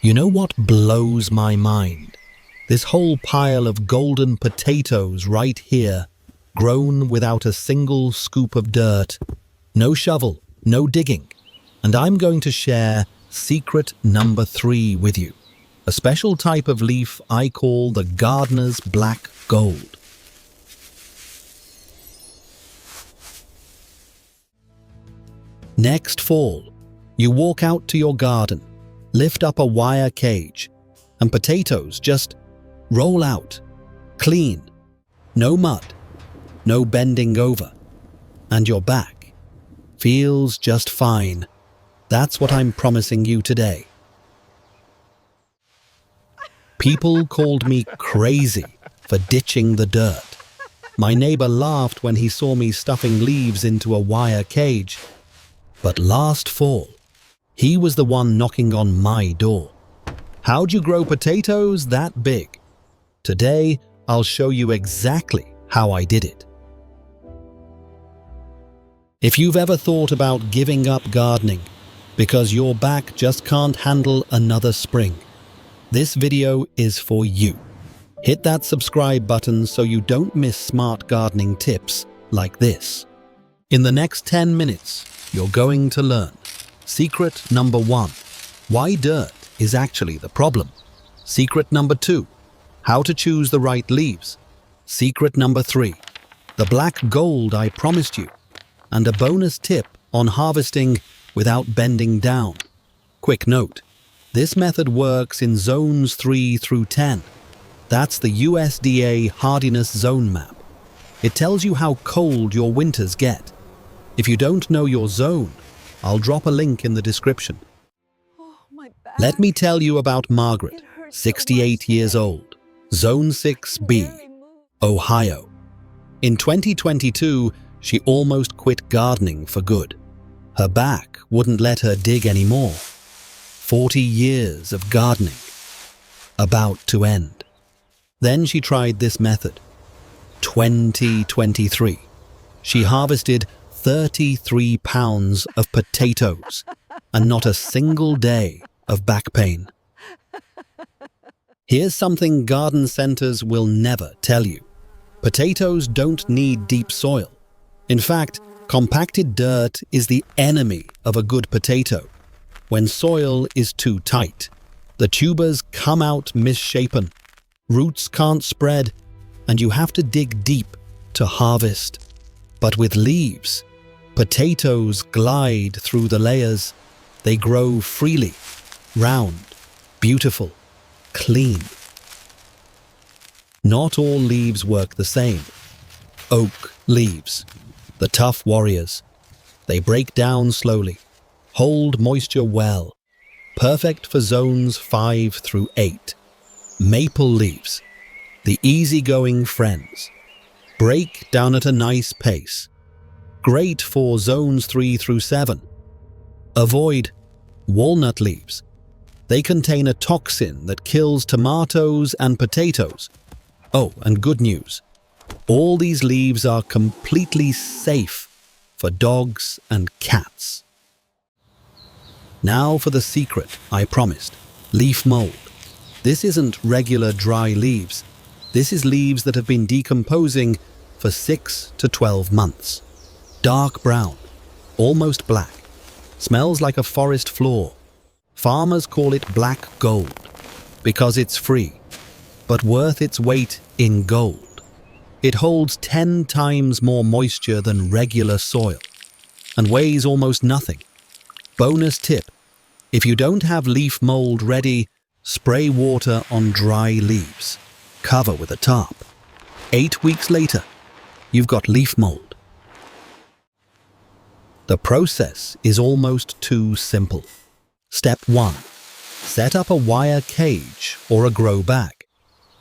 You know what blows my mind? This whole pile of golden potatoes right here, grown without a single scoop of dirt. No shovel, no digging. And I'm going to share secret number 3 with you. A special type of leaf I call the gardener's black gold. Next fall, you walk out to your garden, lift up a wire cage, and potatoes just roll out, clean, no mud, no bending over, and your back feels just fine. That's what I'm promising you today. People called me crazy for ditching the dirt. My neighbor laughed when he saw me stuffing leaves into a wire cage. But last fall, he was the one knocking on my door. How'd you grow potatoes that big? Today, I'll show you exactly how I did it. If you've ever thought about giving up gardening because your back just can't handle another spring, this video is for you. Hit that subscribe button so you don't miss smart gardening tips like this. In the next 10 minutes, you're going to learn secret number 1, why dirt is actually the problem. Secret number 2, how to choose the right leaves. Secret number 3, the black gold I promised you. And a bonus tip on harvesting without bending down. Quick note, this method works in zones 3 through 10. That's the USDA hardiness zone map. It tells you how cold your winters get. If you don't know your zone, I'll drop a link in the description. Let me tell you about Margaret, 68 years old, Zone 6B, Ohio. In 2022, she almost quit gardening for good. Her back wouldn't let her dig anymore. 40 years of gardening, about to end. Then she tried this method. 2023, she harvested 33 pounds of potatoes and not a single day of back pain. Here's something garden centers will never tell you. Potatoes don't need deep soil. In fact, compacted dirt is the enemy of a good potato. When soil is too tight, the tubers come out misshapen, roots can't spread, and you have to dig deep to harvest. But with leaves, potatoes glide through the layers. They grow freely, round, beautiful, clean. Not all leaves work the same. Oak leaves, the tough warriors. They break down slowly, hold moisture well, perfect for zones 5 through 8. Maple leaves, the easygoing friends, break down at a nice pace. Great for zones 3 through 7. Avoid walnut leaves. They contain a toxin that kills tomatoes and potatoes. Oh, and good news. All these leaves are completely safe for dogs and cats. Now for the secret I promised. Leaf mold. This isn't regular dry leaves. This is leaves that have been decomposing for 6 to 12 months. Dark brown, almost black, smells like a forest floor. Farmers call it black gold because it's free, but worth its weight in gold. It holds 10 times more moisture than regular soil and weighs almost nothing. Bonus tip, if you don't have leaf mold ready, spray water on dry leaves. Cover with a tarp. 8 weeks later, you've got leaf mold. The process is almost too simple. Step 1. Set up a wire cage or a grow bag.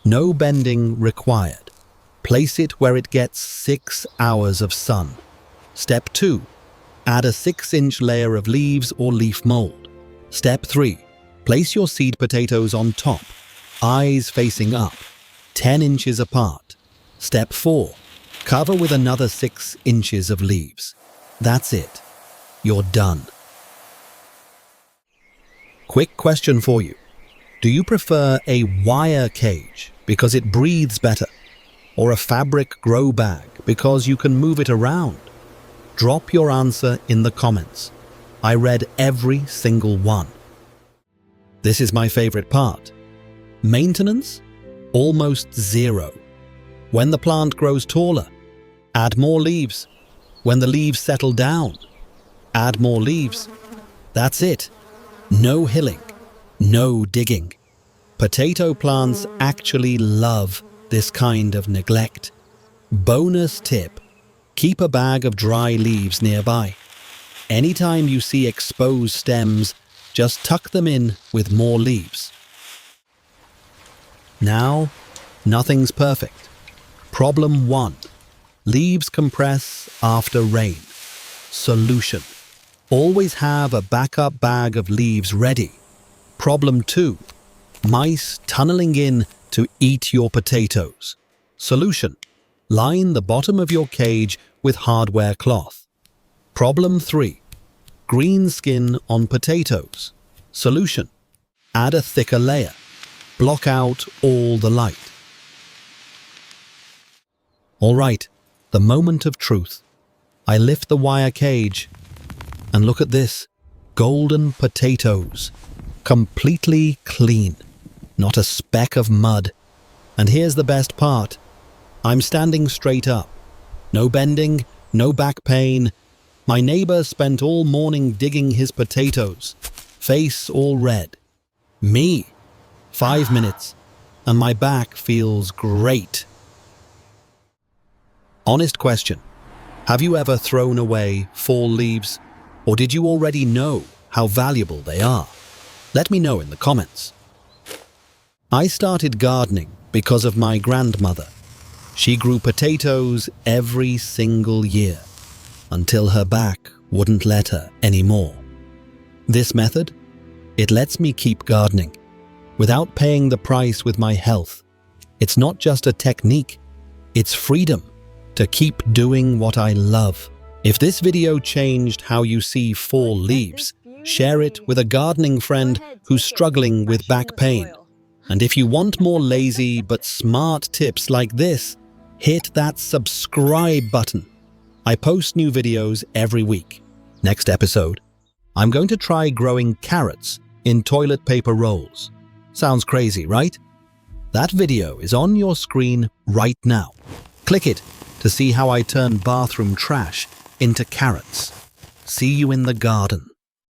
No bending required. Place it where it gets 6 hours of sun. Step 2. Add a 6-inch layer of leaves or leaf mold. Step 3. Place your seed potatoes on top, eyes facing up, 10 inches apart. Step 4. Cover with another 6 inches of leaves. That's it. You're done. Quick question for you. Do you prefer a wire cage because it breathes better, or a fabric grow bag because you can move it around? Drop your answer in the comments. I read every single one. This is my favorite part. Maintenance? Almost zero. When the plant grows taller, add more leaves. When the leaves settle down, add more leaves. That's it. No hilling, no digging. Potato plants actually love this kind of neglect. Bonus tip: keep a bag of dry leaves nearby. Anytime you see exposed stems, just tuck them in with more leaves. Now, nothing's perfect. Problem 1. Leaves compress after rain. Solution: always have a backup bag of leaves ready. Problem 2. Mice tunneling in to eat your potatoes. Solution: line the bottom of your cage with hardware cloth. Problem 3. Green skin on potatoes. Solution: add a thicker layer. Block out all the light. All right, the moment of truth. I lift the wire cage and look at this. Golden potatoes. Completely clean. Not a speck of mud. And here's the best part. I'm standing straight up. No bending, no back pain. My neighbor spent all morning digging his potatoes. Face all red. Me. 5 minutes. And my back feels great. Honest question. Have you ever thrown away fall leaves? Or did you already know how valuable they are? Let me know in the comments. I started gardening because of my grandmother. She grew potatoes every single year until her back wouldn't let her anymore. This method, it lets me keep gardening without paying the price with my health. It's not just a technique, it's freedom to keep doing what I love. If this video changed how you see fall leaves, share it with a gardening friend who's struggling with back pain. And if you want more lazy but smart tips like this, hit that subscribe button. I post new videos every week. Next episode, I'm going to try growing carrots in toilet paper rolls. Sounds crazy, right? That video is on your screen right now. Click it to see how I turn bathroom trash into carrots. See you in the garden.